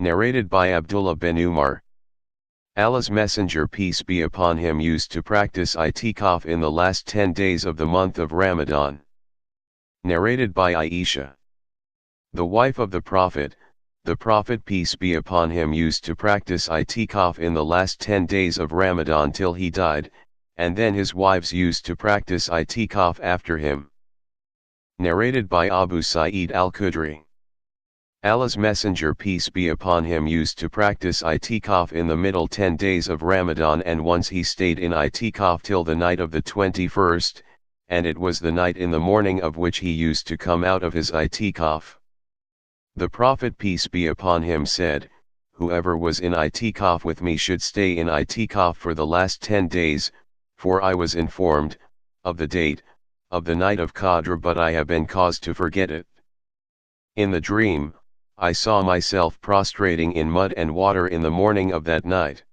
Narrated by Abdullah bin Umar. Allah's Messenger peace be upon him used to practice itikaf in the last 10 days of the month of Ramadan. Narrated by Aisha. The wife of the Prophet peace be upon him used to practice itikaf in the last 10 days of Ramadan till he died, and then his wives used to practice itikaf after him. Narrated by Abu Sa'id al-Khudri. Allah's Messenger peace be upon him used to practice itikaf in the middle 10 days of Ramadan, and once he stayed in itikaf till the night of the 21st, and it was the night in the morning of which he used to come out of his itikaf. The Prophet peace be upon him said, "Whoever was in itikaf with me should stay in itikaf for the last 10 days, for I was informed of the date of the night of Qadr, but I have been caused to forget it. In the dream, I saw myself prostrating in mud and water in the morning of that night.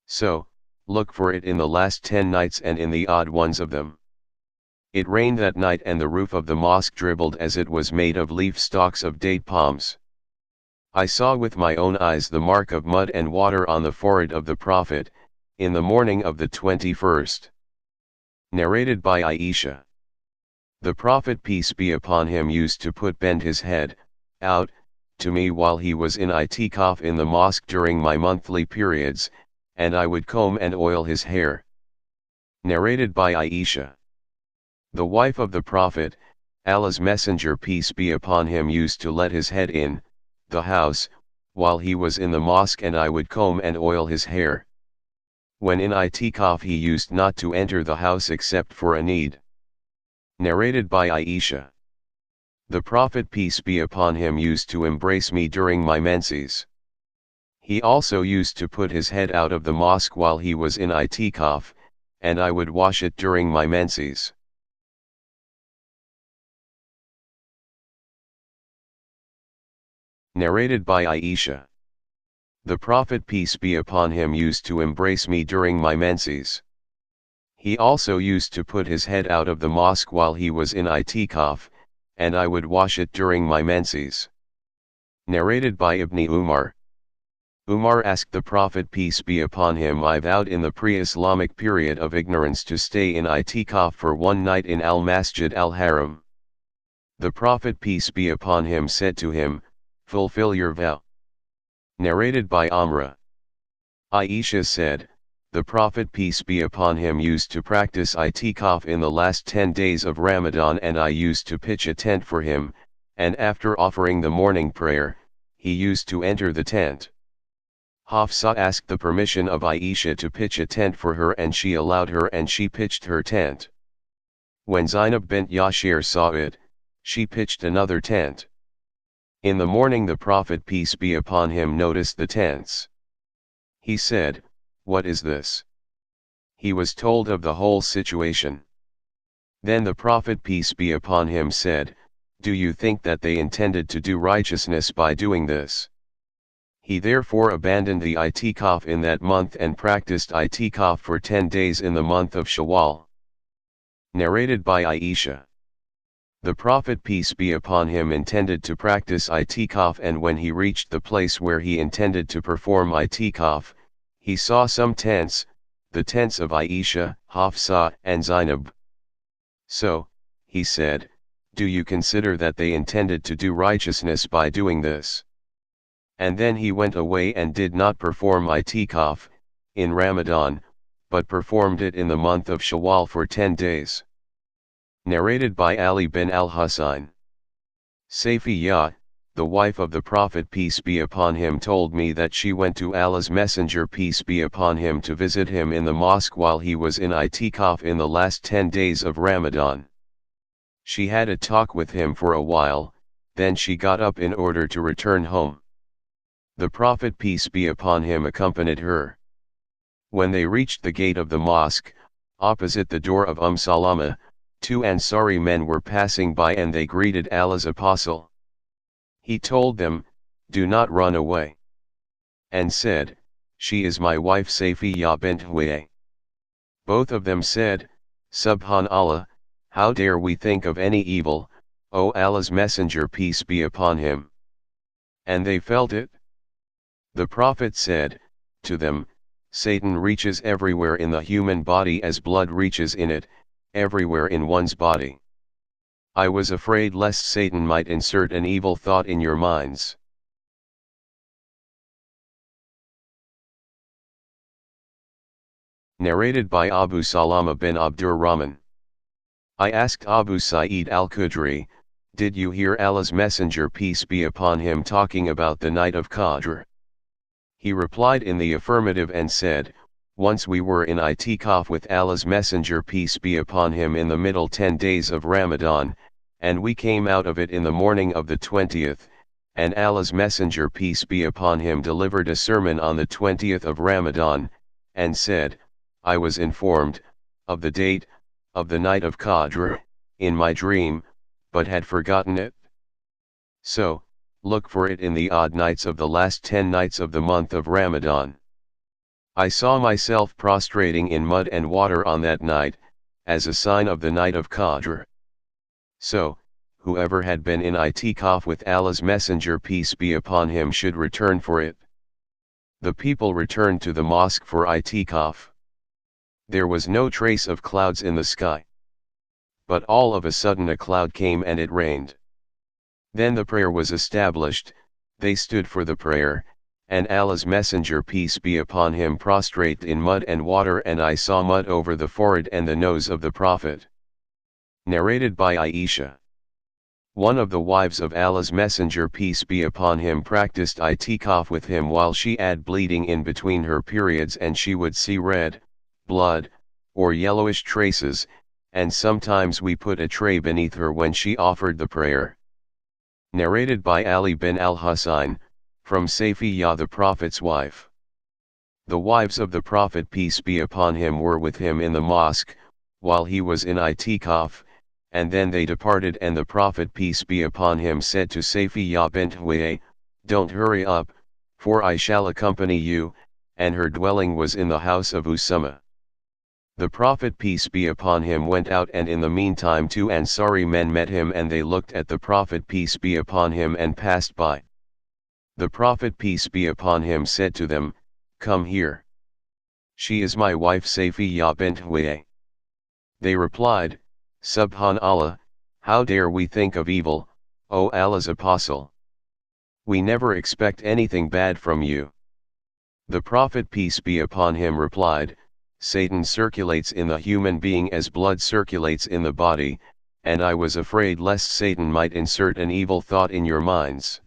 So, look for it in the last 10 nights and in the odd ones of them." It rained that night and the roof of the mosque dribbled as it was made of leaf stalks of date palms. I saw with my own eyes the mark of mud and water on the forehead of the Prophet, in the morning of the 21st. Narrated by Aisha. The Prophet peace be upon him used to bend his head out to me while he was in itikaf in the mosque during my monthly periods, and I would comb and oil his hair. Narrated by Aisha. The wife of the Prophet, Allah's Messenger peace be upon him used to let his head in the house while he was in the mosque, and I would comb and oil his hair. When in itikaf he used not to enter the house except for a need. Narrated by Aisha. The Prophet peace be upon him used to embrace me during my menses. He also used to put his head out of the mosque while he was in itikaf, and I would wash it during my menses. Narrated by Aisha. The Prophet peace be upon him used to embrace me during my menses. He also used to put his head out of the mosque while he was in itikaf, and I would wash it during my menses. Narrated by Ibn Umar. Umar asked the Prophet peace be upon him, "I vowed in the pre-Islamic period of ignorance to stay in itikaf for one night in al-Masjid al-Haram." The Prophet peace be upon him said to him, "Fulfill your vow." Narrated by Amra. Aisha said, the Prophet peace be upon him used to practice itikaf in the last 10 days of Ramadan, and I used to pitch a tent for him, and after offering the morning prayer, he used to enter the tent. Hafsa asked the permission of Aisha to pitch a tent for her, and she allowed her, and she pitched her tent. When Zainab bint Yashir saw it, she pitched another tent. In the morning the Prophet peace be upon him noticed the tents. He said, "What is this?" He was told of the whole situation. Then the Prophet peace be upon him said, "Do you think that they intended to do righteousness by doing this?" He therefore abandoned the itikaf in that month and practiced itikaf for 10 days in the month of Shawwal. Narrated by Aisha. The Prophet peace be upon him intended to practice itikaf, and when he reached the place where he intended to perform itikaf, he saw some tents, the tents of Aisha, Hafsa, and Zainab. So, he said, "Do you consider that they intended to do righteousness by doing this?" And then he went away and did not perform itikaf in Ramadan, but performed it in the month of Shawwal for 10 days. Narrated by Ali bin al-Husayn. Safiyyah, the wife of the Prophet peace be upon him, told me that she went to Allah's Messenger peace be upon him to visit him in the mosque while he was in itikaf in the last 10 days of Ramadan. She had a talk with him for a while, then she got up in order to return home. The Prophet peace be upon him accompanied her. When they reached the gate of the mosque, opposite the door of Salama, 2 Ansari men were passing by, and they greeted Allah's apostle. He told them, "Do not run away," and said, "She is my wife Safiyyah bint Huyay." Both of them said, "Subhanallah, how dare we think of any evil, O Allah's Messenger peace be upon him." And they felt it. The Prophet said, to them, Satan reaches everywhere in the human body as blood reaches in it, everywhere in one's body. I was afraid lest Satan might insert an evil thought in your minds. Narrated by Abu Salama bin Abdurrahman. I asked Abu Sa'id al-Khudri, did you hear Allah's Messenger peace be upon him talking about the night of Qadr? He replied in the affirmative and said, once we were in itikaf with Allah's Messenger peace be upon him in the middle 10 days of Ramadan, and we came out of it in the morning of the 20th, and Allah's Messenger peace be upon him delivered a sermon on the 20th of Ramadan, and said, I was informed, of the date, of the night of Qadr, in my dream, but had forgotten it. So, look for it in the odd nights of the last 10 nights of the month of Ramadan. I saw myself prostrating in mud and water on that night, as a sign of the night of Qadr. So, whoever had been in itikaf with Allah's Messenger peace be upon him should return for it. The people returned to the mosque for itikaf. There was no trace of clouds in the sky. But all of a sudden a cloud came and it rained. Then the prayer was established, they stood for the prayer, and Allah's Messenger peace be upon him prostrate in mud and water, and I saw mud over the forehead and the nose of the Prophet. Narrated by Aisha. One of the wives of Allah's Messenger peace be upon him practiced itikaf with him while she had bleeding in between her periods, and she would see red, blood, or yellowish traces, and sometimes we put a tray beneath her when she offered the prayer. Narrated by Ali bin al-Husayn, from Safiyyah the Prophet's wife. The wives of the Prophet peace be upon him were with him in the mosque, while he was in itikaf, and then they departed, and the Prophet peace be upon him said to Safiyyah bint Huyay, don't hurry up, for I shall accompany you, and her dwelling was in the house of Usama. The Prophet peace be upon him went out, and in the meantime 2 Ansari men met him, and they looked at the Prophet peace be upon him and passed by. The Prophet peace be upon him said to them, come here. She is my wife Safiyyah bint Huyay. They replied, Subhanallah, how dare we think of evil, O Allah's Apostle. We never expect anything bad from you. The Prophet peace be upon him replied, Satan circulates in the human being as blood circulates in the body, and I was afraid lest Satan might insert an evil thought in your minds.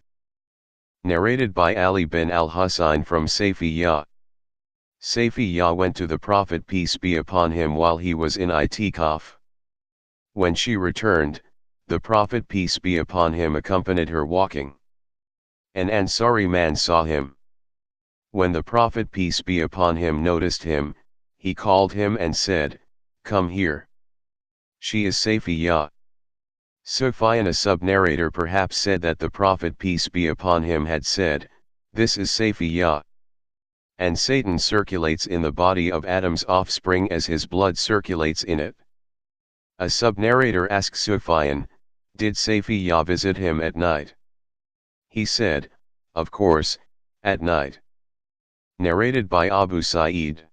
Narrated by Ali bin al-Husayn from Safiyyah. Safiyyah went to the Prophet peace be upon him while he was in itikaf. When she returned, the Prophet peace be upon him accompanied her walking. An Ansari man saw him. When the Prophet peace be upon him noticed him, he called him and said, come here. She is Safiyyah. Sufyan, a sub-narrator, perhaps said that the Prophet peace be upon him had said, this is Safiyyah. And Satan circulates in the body of Adam's offspring as his blood circulates in it. A sub-narrator asked Sufyan, did Safiyyah visit him at night? He said, of course, at night. Narrated by Abu Sa'id.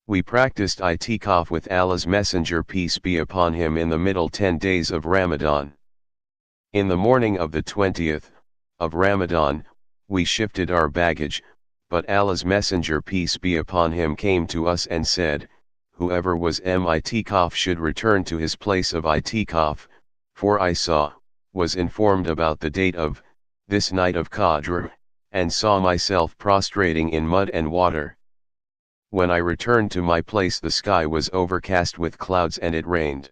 We practiced itikaf with Allah's Messenger peace be upon him in the middle 10 days of Ramadan. In the morning of the 20th of Ramadan, we shifted our baggage, but Allah's Messenger peace be upon him came to us and said, whoever was itikaf should return to his place of itikaf, for I was informed about the date of this night of Qadr, and saw myself prostrating in mud and water. When I returned to my place the sky was overcast with clouds and it rained.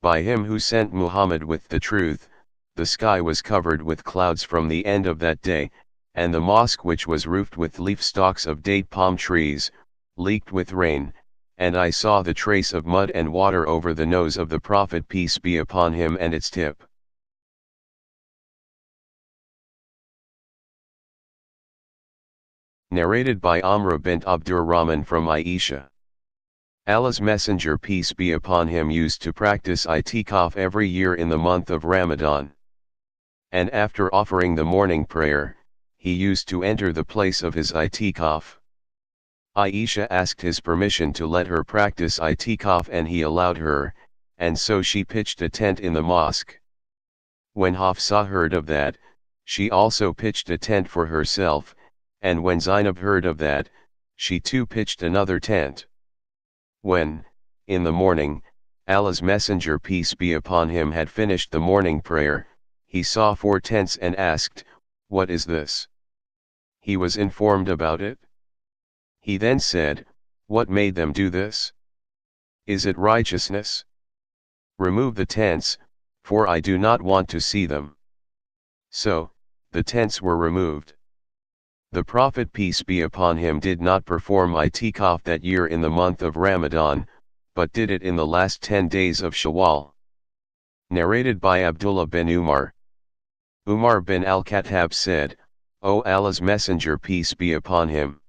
By him who sent Muhammad with the truth, the sky was covered with clouds from the end of that day, and the mosque, which was roofed with leaf stalks of date palm trees, leaked with rain, and I saw the trace of mud and water over the nose of the Prophet peace be upon him and its tip. Narrated by Amra bint Abdurrahman from Aisha. Allah's Messenger peace be upon him used to practice itikaf every year in the month of Ramadan. And after offering the morning prayer, he used to enter the place of his itikaf. Aisha asked his permission to let her practice itikaf and he allowed her, and so she pitched a tent in the mosque. When Hafsa heard of that, she also pitched a tent for herself, and when Zainab heard of that, she too pitched another tent. When, in the morning, Allah's Messenger peace be upon him had finished the morning prayer, he saw 4 tents and asked, "What is this?" He was informed about it. He then said, "What made them do this? Is it righteousness? Remove the tents, for I do not want to see them." So, the tents were removed. The Prophet peace be upon him did not perform itikaf that year in the month of Ramadan, but did it in the last 10 days of Shawwal. Narrated by Abdullah bin Umar. Umar bin al-Khattab said, "O Allah's Messenger peace be upon him,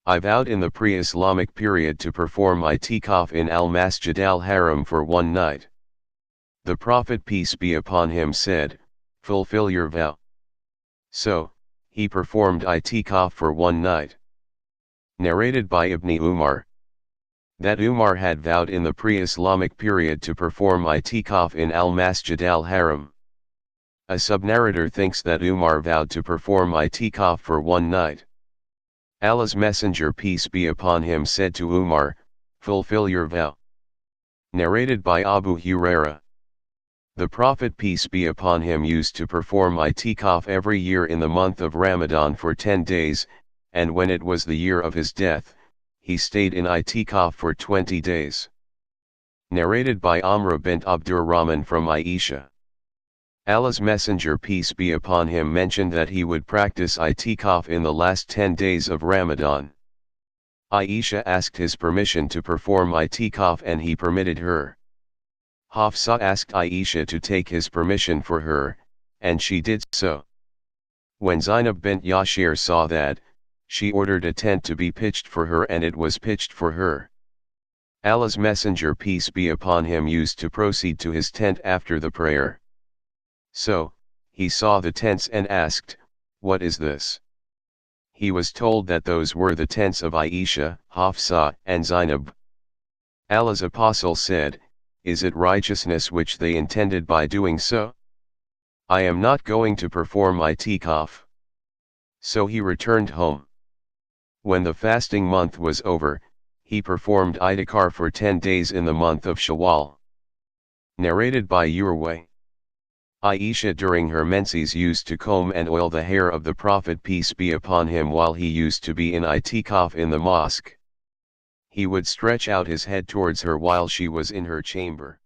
I vowed in the pre-Islamic period to perform itikaf in al-Masjid al-Haram for one night." The Prophet peace be upon him said, "Fulfill your vow." So, he performed itikaf for one night. Narrated by Ibn Umar. That Umar had vowed in the pre-Islamic period to perform itikaf in al-Masjid al-Haram. A sub-narrator thinks that Umar vowed to perform itikaf for one night. Allah's Messenger peace be upon him said to Umar, "Fulfill your vow." Narrated by Abu Huraira. The Prophet peace be upon him used to perform itikaf every year in the month of Ramadan for 10 days, and when it was the year of his death, he stayed in itikaf for 20 days. Narrated by Amra bint Abdurrahman from Aisha. Allah's Messenger peace be upon him mentioned that he would practice itikaf in the last 10 days of Ramadan. Aisha asked his permission to perform itikaf and he permitted her. Hafsa asked Aisha to take his permission for her, and she did so. When Zainab bint Yashir saw that, she ordered a tent to be pitched for her and it was pitched for her. Allah's Messenger peace be upon him used to proceed to his tent after the prayer. So, he saw the tents and asked, "What is this?" He was told that those were the tents of Aisha, Hafsa, and Zainab. Allah's Apostle said, "Is it righteousness which they intended by doing so? I am not going to perform itikaf." So he returned home. When the fasting month was over, he performed itikaf for 10 days in the month of Shawwal. Narrated by Urwa. Aisha during her menses used to comb and oil the hair of the Prophet peace be upon him while he used to be in itikaf in the mosque. He would stretch out his head towards her while she was in her chamber.